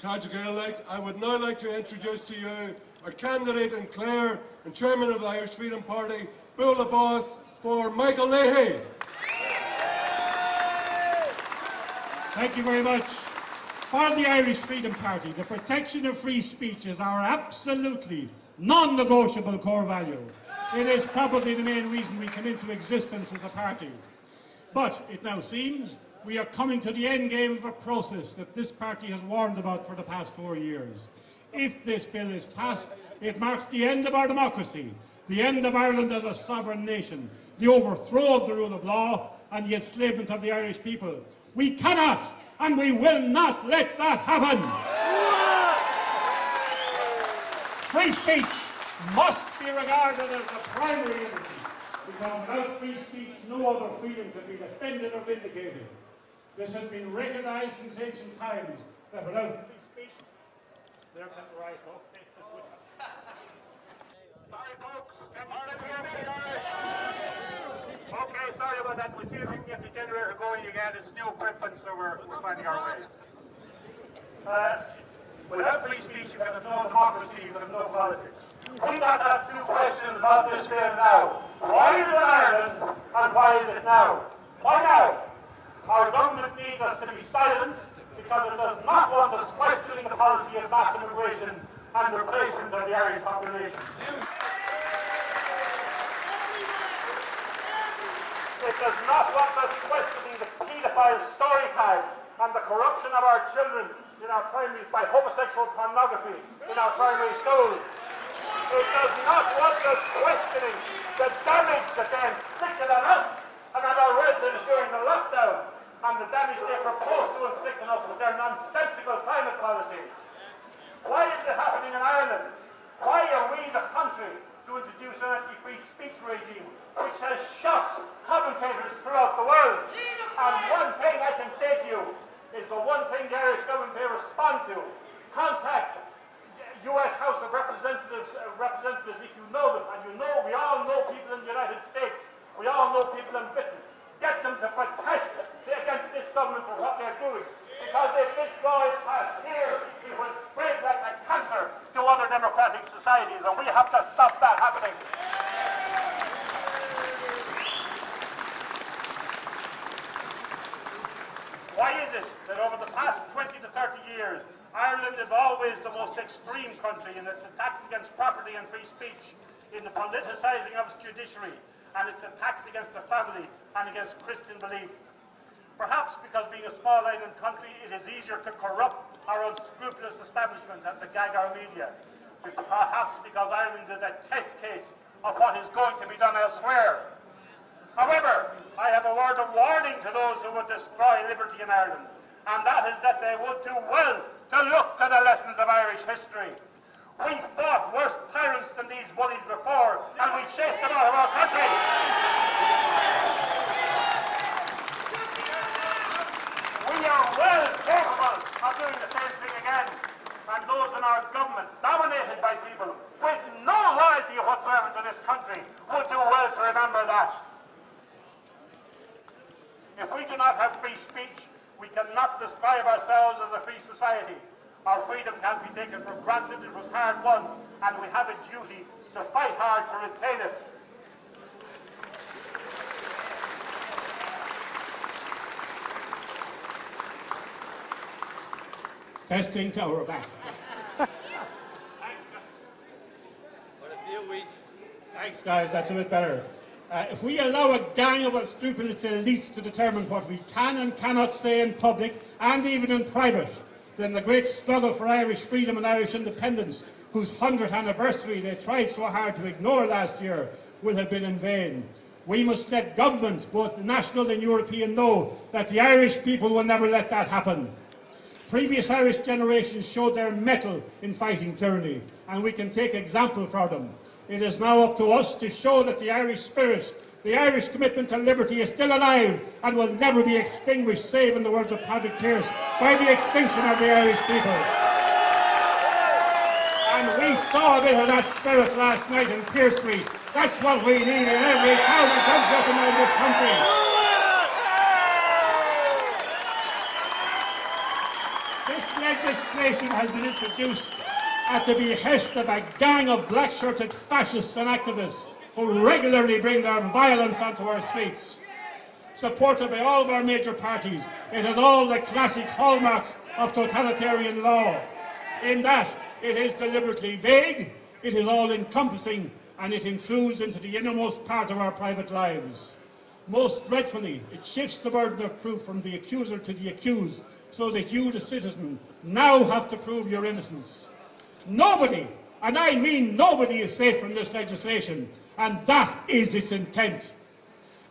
Gaelic, I would now like to introduce to you our candidate in Clare and chairman of the Irish Freedom Party, Bull the Boss, for Michael Leahy. Thank you very much. For the Irish Freedom Party, the protection of free speech is our absolutely non-negotiable core value. It is probably the main reason we came into existence as a party. But it now seems we are coming to the end game of a process that this party has warned about for the past 4 years. If this bill is passed, it marks the end of our democracy, the end of Ireland as a sovereign nation, the overthrow of the rule of law, and the enslavement of the Irish people. We cannot and we will not let that happen. Free speech must be regarded as the primary liberty, because without free speech, no other freedom can be defended or vindicated. This has been recognised since ancient times, that without free speech, there comes the right hook. Sorry folks, can you hear me? Okay, sorry about that. We'll see if we can get the generator going again. It's new equipment, so we're finding our way. Without free speech, you can have no democracy, you can have no politics. We got to ask 2 questions about this bill now. Why is it Ireland, and why is it now? Why now? Our government needs us to be silent because it does not want us questioning the policy of mass immigration and replacement of the Irish population. It does not want us questioning the paedophile story time and the corruption of our children in our primaries by homosexual pornography in our primary schools. It does not want us questioning the damage that they inflicted on us and on our residents during the lockdown, and the damage they propose to inflict on us with their nonsensical climate policies. Why is it happening in Ireland? Why are we the country to introduce an anti-free speech regime which has shocked commentators throughout the world? And one thing I can say to you is the one thing the Irish government may respond to: contact US House of Representatives if you know them, and you know, we all know people in the United States, we all know people in Britain. Get them to protest against this government for what they're doing. Because if this law is passed here, it will spread like a cancer to other democratic societies, and we have to stop that happening. Why is it that over the past 20 to 30 years, Ireland is always the most extreme country in its attacks against property and free speech, in the politicising of its judiciary, and its attacks against the family and against Christian belief? Perhaps because being a small island country, it is easier to corrupt our unscrupulous establishment and to gag our media. Perhaps because Ireland is a test case of what is going to be done elsewhere. However, I have a word of warning to those who would destroy liberty in Ireland, and that is that they would do well to look to the lessons of Irish history. We fought worse tyrants than these bullies before, and we chased them out of our country. We are well capable of doing the same thing again, and those in our government, dominated by people with no loyalty whatsoever to this country, would do well to remember that. If we do not have free speech, we cannot describe ourselves as a free society. Our freedom can't be taken for granted. It was hard won, and we have a duty to fight hard to retain it. Testing tower back. Thanks, guys. For a few weeks. Thanks, guys. That's a bit better. If we allow a gang of unscrupulous elites to determine what we can and cannot say in public and even in private, then the great struggle for Irish freedom and Irish independence, whose 100th anniversary they tried so hard to ignore last year, will have been in vain. We must let government, both national and European, know that the Irish people will never let that happen. Previous Irish generations showed their mettle in fighting tyranny, and we can take example from them. It is now up to us to show that the Irish spirit, the Irish commitment to liberty is still alive and will never be extinguished, save in the words of Patrick Pearse, by the extinction of the Irish people. And we saw a bit of that spirit last night in Pearse Street. That's what we need in every town and country in this country. This legislation legislation has been introduced at the behest of a gang of black-shirted fascists and activists who regularly bring their violence onto our streets. Supported by all of our major parties, it has all the classic hallmarks of totalitarian law, in that it is deliberately vague, it is all-encompassing, and it intrudes into the innermost part of our private lives. Most dreadfully, it shifts the burden of proof from the accuser to the accused, so that you, the citizen, now have to prove your innocence. Nobody, and I mean nobody, is safe from this legislation, and that is its intent.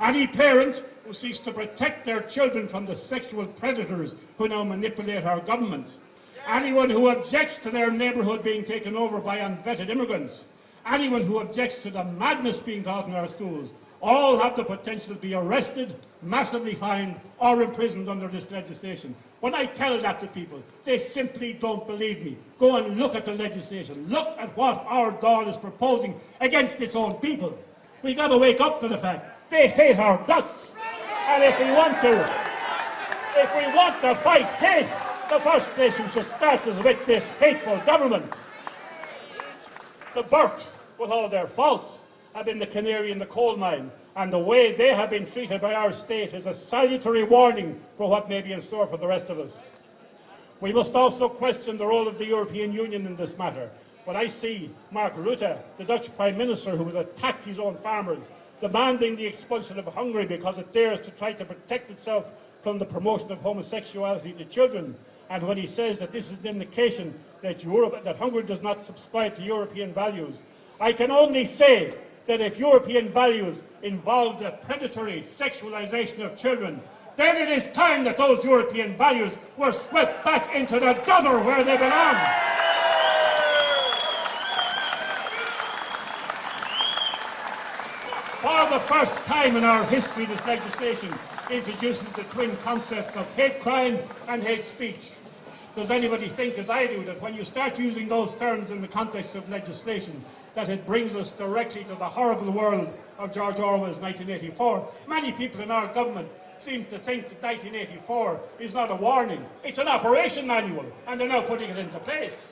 Any parent who seeks to protect their children from the sexual predators who now manipulate our government, anyone who objects to their neighbourhood being taken over by unvetted immigrants, anyone who objects to the madness being taught in our schools, all have the potential to be arrested, massively fined, or imprisoned under this legislation. When I tell that to people, they simply don't believe me. Go and look at the legislation. Look at what our Dáil is proposing against its own people. We've got to wake up to the fact they hate our guts. And if we want to fight hate, the first place we should start is with this hateful government. The Burkes, with all their faults, have been the canary in the coal mine, and the way they have been treated by our state is a salutary warning for what may be in store for the rest of us. We must also question the role of the European Union in this matter. When I see Mark Rutte, the Dutch Prime Minister, who has attacked his own farmers, demanding the expulsion of Hungary because it dares to try to protect itself from the promotion of homosexuality to children, and when he says that this is an indication that Hungary does not subscribe to European values, I can only say that if European values involve the predatory sexualization of children, then it is time that those European values were swept back into the gutter where they belong. For the first time in our history, this legislation introduces the twin concepts of hate crime and hate speech. Does anybody think, as I do, that when you start using those terms in the context of legislation, that it brings us directly to the horrible world of George Orwell's 1984? Many people in our government seem to think that 1984 is not a warning, it's an operation manual, and they're now putting it into place.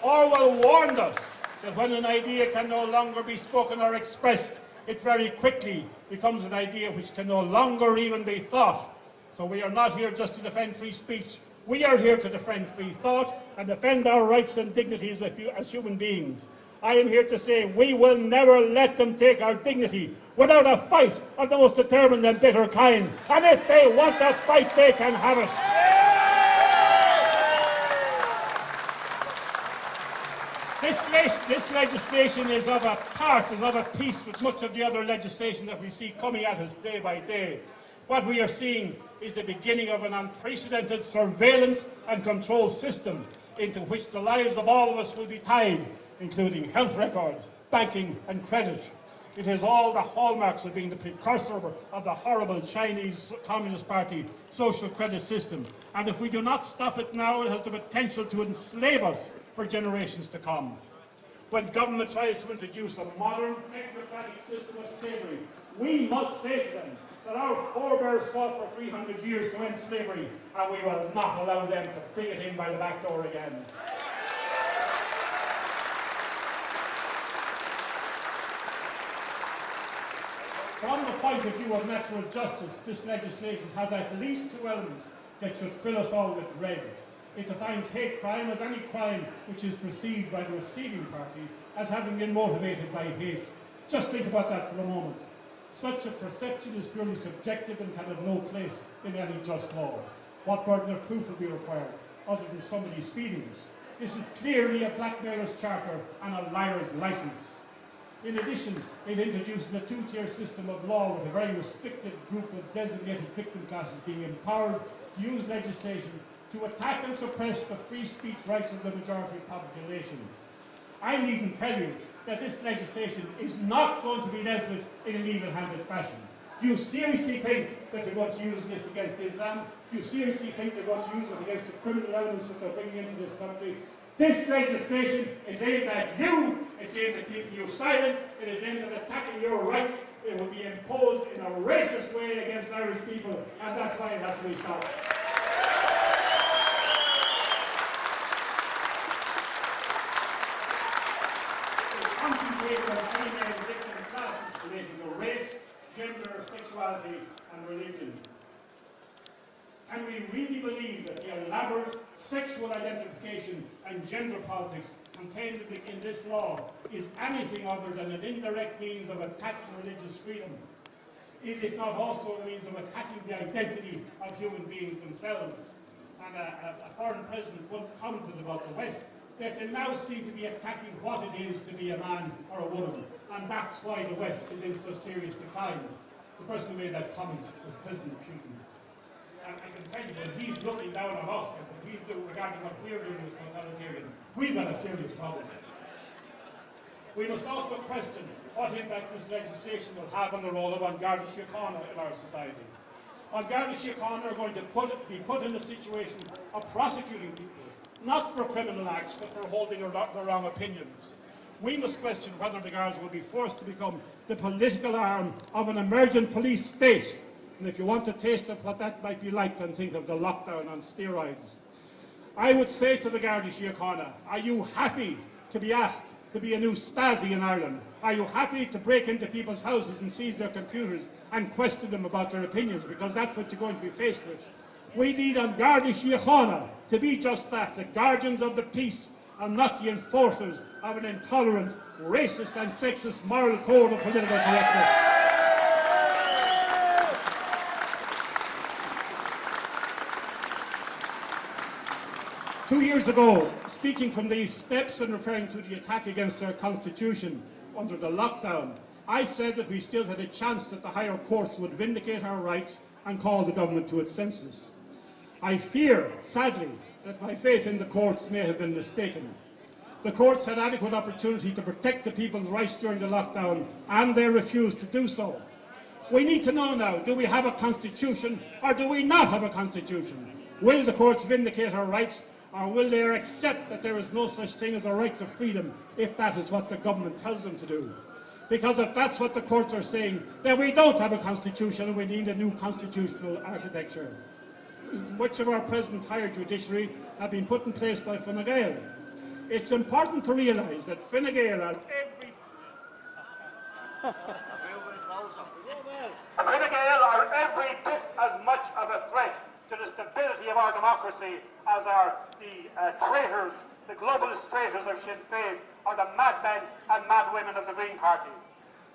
Orwell warned us that when an idea can no longer be spoken or expressed, it very quickly becomes an idea which can no longer even be thought. So we are not here just to defend free speech. We are here to defend free thought and defend our rights and dignities as human beings. I am here to say we will never let them take our dignity without a fight of the most determined and bitter kind. And if they want that fight, they can have it. This legislation is of a piece with much of the other legislation that we see coming at us day by day. What we are seeing is the beginning of an unprecedented surveillance and control system into which the lives of all of us will be tied, including health records, banking and credit. It has all the hallmarks of being the precursor of the horrible Chinese Communist Party social credit system. And if we do not stop it now, it has the potential to enslave us for generations to come. When government tries to introduce a modern technocratic system of slavery, we must say to them that our forebears fought for 300 years to end slavery, and we will not allow them to bring it in by the back door again. From the point of view of natural justice, this legislation has at least two elements that should fill us all with dread. It defines hate crime as any crime which is perceived by the receiving party as having been motivated by hate. Just think about that for a moment. Such a perception is purely subjective and can have no place in any just law. What burden of proof will be required other than somebody's feelings? This is clearly a blackmailer's charter and a liar's license. In addition, it introduces a two-tier system of law with a very restricted group of designated victim classes being empowered to use legislation to attack and suppress the free speech rights of the majority population. I needn't tell you that this legislation is not going to be dealt with in an even-handed fashion. Do you seriously think that they're going to use this against Islam? Do you seriously think they're going to use it against the criminal elements that they're bringing into this country? This legislation is aimed at you, it's aimed at keeping you silent, it is aimed at attacking your rights. It will be imposed in a racist way against Irish people, and that's why it has to be stopped. sexuality and religion. Can we really believe that the elaborate sexual identification and gender politics contained in this law is anything other than an indirect means of attacking religious freedom? Is it not also a means of attacking the identity of human beings themselves? And a foreign president once commented about the West that they now seem to be attacking what it is to be a man or a woman, and that's why the West is in such serious decline. The person who made that comment was President Putin. And I can tell you that he's looking down on us, and what he's doing regarding what we're doing as totalitarian. We've got a serious problem. We must also question what impact this legislation will have on the role of Garda Síochána in our society. Garda Síochána are going to be put in a situation of prosecuting people, not for criminal acts, but for holding the wrong opinions. We must question whether the Guards will be forced to become the political arm of an emergent police state. And if you want a taste of what that might be like, then think of the lockdown on steroids. I would say to the Garda Síochána, are you happy to be asked to be a new Stasi in Ireland? Are you happy to break into people's houses and seize their computers and question them about their opinions? Because that's what you're going to be faced with. We need Garda Síochána to be just that, the guardians of the peace, and not the enforcers of an intolerant, racist and sexist moral code of political correctness. Two years ago, speaking from these steps and referring to the attack against our constitution under the lockdown, I said that we still had a chance that the higher courts would vindicate our rights and call the government to its senses. I fear, sadly, that my faith in the courts may have been mistaken. The courts had adequate opportunity to protect the people's rights during the lockdown, and they refused to do so. We need to know now, do we have a constitution or do we not have a constitution? Will the courts vindicate our rights, or will they accept that there is no such thing as a right to freedom if that is what the government tells them to do? Because if that's what the courts are saying, then we don't have a constitution and we need a new constitutional architecture. Much of our present higher judiciary have been put in place by Fine Gael. It's important to realise that Fine Gael are every bit as much of a threat to the stability of our democracy as are the traitors, the globalist traitors of Sinn Féin, or the madmen and madwomen of the Green Party.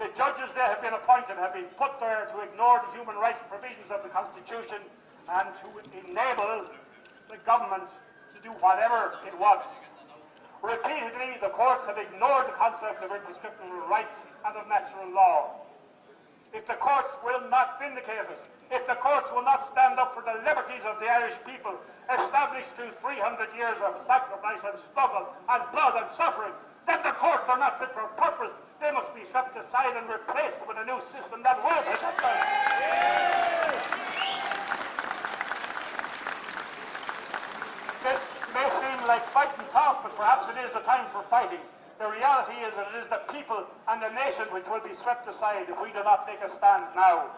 The judges that have been appointed have been put there to ignore the human rights provisions of the Constitution and to enable the government to do whatever it wants. Repeatedly, the courts have ignored the concept of imprescriptible rights and of natural law. If the courts will not vindicate us, if the courts will not stand up for the liberties of the Irish people, established through 300 years of sacrifice and struggle and blood and suffering, then the courts are not fit for purpose. They must be swept aside and replaced with a new system that will protect us. This may seem like fighting talk, but perhaps it is the time for fighting. The reality is that it is the people and the nation which will be swept aside if we do not make a stand now.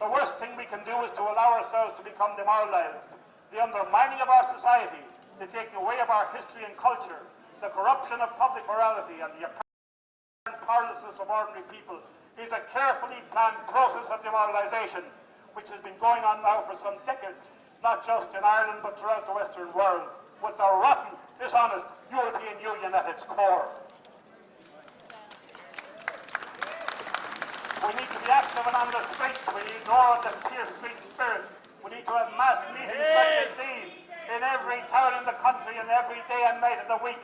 The worst thing we can do is to allow ourselves to become demoralized. The undermining of our society, the taking away of our history and culture, the corruption of public morality, and the apparent powerlessness of ordinary people is a carefully planned process of demoralization which has been going on now for some decades, not just in Ireland but throughout the Western world, with the rotten, dishonest European Union at its core. We need to be active and on the streets. We ignore the Peer Street spirit. We need to have mass meetings such as these in every town in the country and every day and night of the week.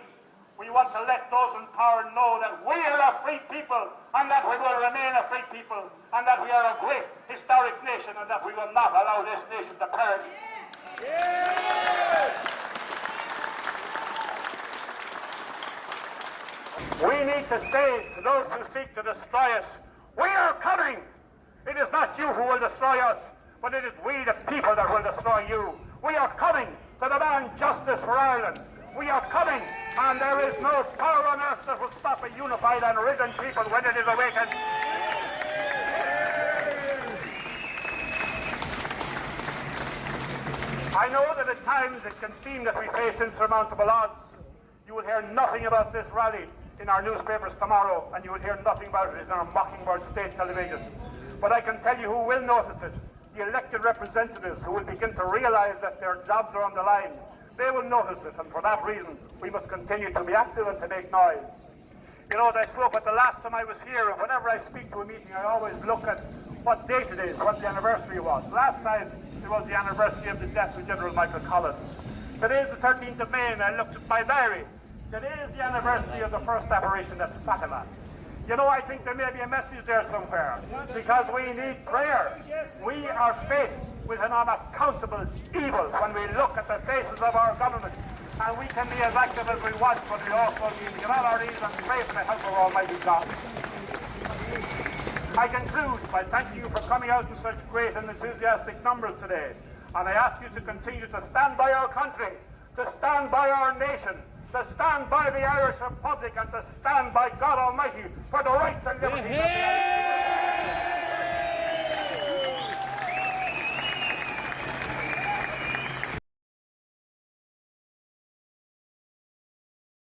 We want to let those in power know that we are a free people and that we will remain a free people and that we are a great historic nation and that we will not allow this nation to perish. We need to say to those who seek to destroy us, we are coming. It is not you who will destroy us, but it is we, the people, that will destroy you. We are coming to demand justice for Ireland. We are coming, and there is no power on earth that will stop a unified and risen people when it is awakened. I know that at times it can seem that we face insurmountable odds. You will hear nothing about this rally in our newspapers tomorrow, and you will hear nothing about it in our Mockingbird state television. But I can tell you who will notice it. The elected representatives who will begin to realise that their jobs are on the line. They will notice it, and for that reason, we must continue to be active and to make noise. You know, as I spoke at the last time I was here, and whenever I speak to a meeting, I always look at what date it is, what the anniversary was. Last time, it was the anniversary of the death of General Michael Collins. Today is the 13th of May, and I looked at my diary. Today is the anniversary of the first operation at Fatima. You know, I think there may be a message there somewhere, because we need prayer. We are faced with an unaccountable evil when we look at the faces of our government. And we can be as active as we want, but we also need to get on our knees and pray for the help of Almighty God. I conclude by thanking you for coming out in such great and enthusiastic numbers today. And I ask you to continue to stand by our country, to stand by our nation, to stand by the Irish Republic, and to stand by God Almighty for the rights and liberties of the Irish.